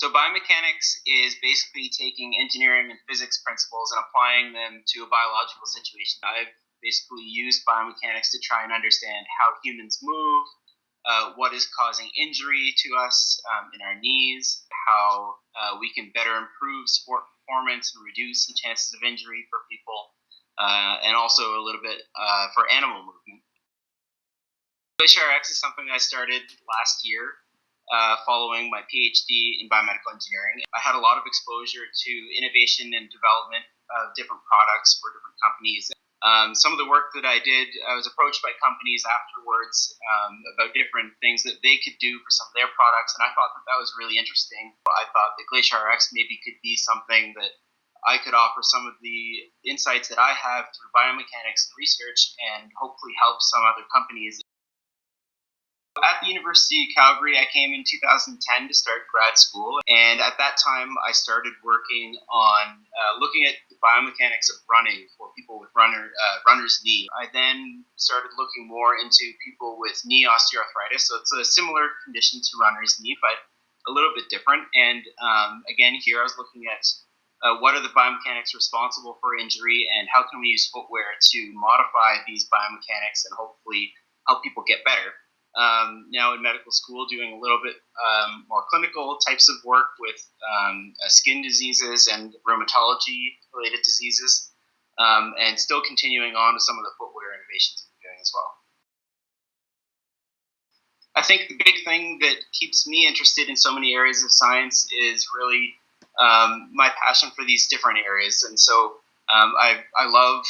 So biomechanics is basically taking engineering and physics principles and applying them to a biological situation. I've basically used biomechanics to try and understand how humans move, what is causing injury to us in our knees, how we can better improve sport performance and reduce the chances of injury for people, and also a little bit for animal movement. GlacierRx is something I started last year. Following my PhD in biomedical engineering. I had a lot of exposure to innovation and development of different products for different companies. Some of the work that I did, I was approached by companies afterwards about different things that they could do for some of their products, and I thought that was really interesting. I thought that GlacierRx maybe could be something that I could offer some of the insights that I have through biomechanics research and hopefully help some other companies. At the University of Calgary, I came in 2010 to start grad school, and at that time I started working on looking at the biomechanics of running for people with runner's knee. I then started looking more into people with knee osteoarthritis, so it's a similar condition to runner's knee, but a little bit different. And again, here I was looking at what are the biomechanics responsible for injury, and how can we use footwear to modify these biomechanics and hopefully help people get better. Now in medical school, doing a little bit more clinical types of work with skin diseases and rheumatology-related diseases, and still continuing on with some of the footwear innovations we're doing as well. I think the big thing that keeps me interested in so many areas of science is really my passion for these different areas. And so I love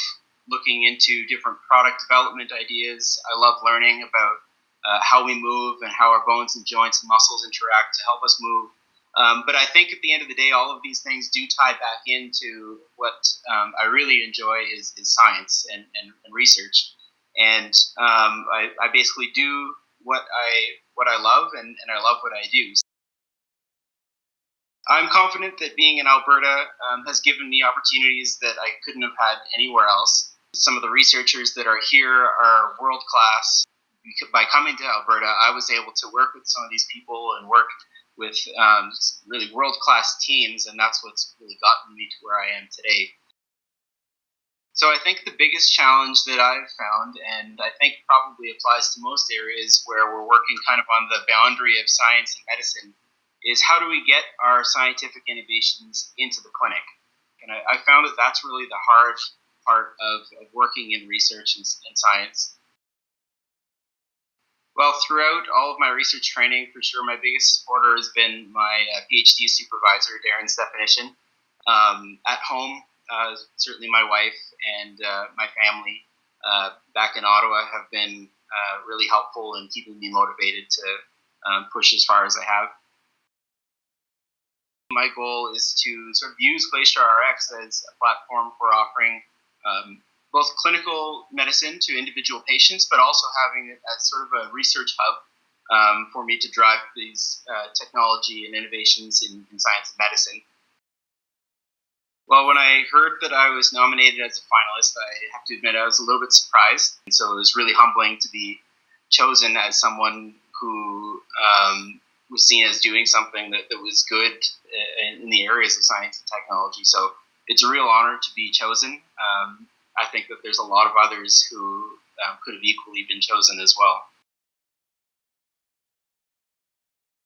looking into different product development ideas. I love learning about how we move and how our bones and joints and muscles interact to help us move. But I think at the end of the day, all of these things do tie back into what I really enjoy is science and research. And I basically do what I love, and I love what I do. I'm confident that being in Alberta has given me opportunities that I couldn't have had anywhere else. Some of the researchers that are here are world-class. By coming to Alberta, I was able to work with some of these people and work with really world-class teams, and that's what's really gotten me to where I am today. So I think the biggest challenge that I've found, and I think probably applies to most areas where we're working kind of on the boundary of science and medicine, is how do we get our scientific innovations into the clinic? And I found that that's really the hard part of working in research and science. Well, throughout all of my research training, for sure, my biggest supporter has been my PhD supervisor, Darren's definition. At home, certainly my wife and my family back in Ottawa have been really helpful in keeping me motivated to push as far as I have. My goal is to sort of use GlacierRx as a platform for offering both clinical medicine to individual patients, but also having it as sort of a research hub for me to drive these technology and innovations in science and medicine. Well, when I heard that I was nominated as a finalist, I have to admit I was a little bit surprised. And so it was really humbling to be chosen as someone who was seen as doing something that was good in the areas of science and technology. So it's a real honor to be chosen. I think that there's a lot of others who could have equally been chosen as well.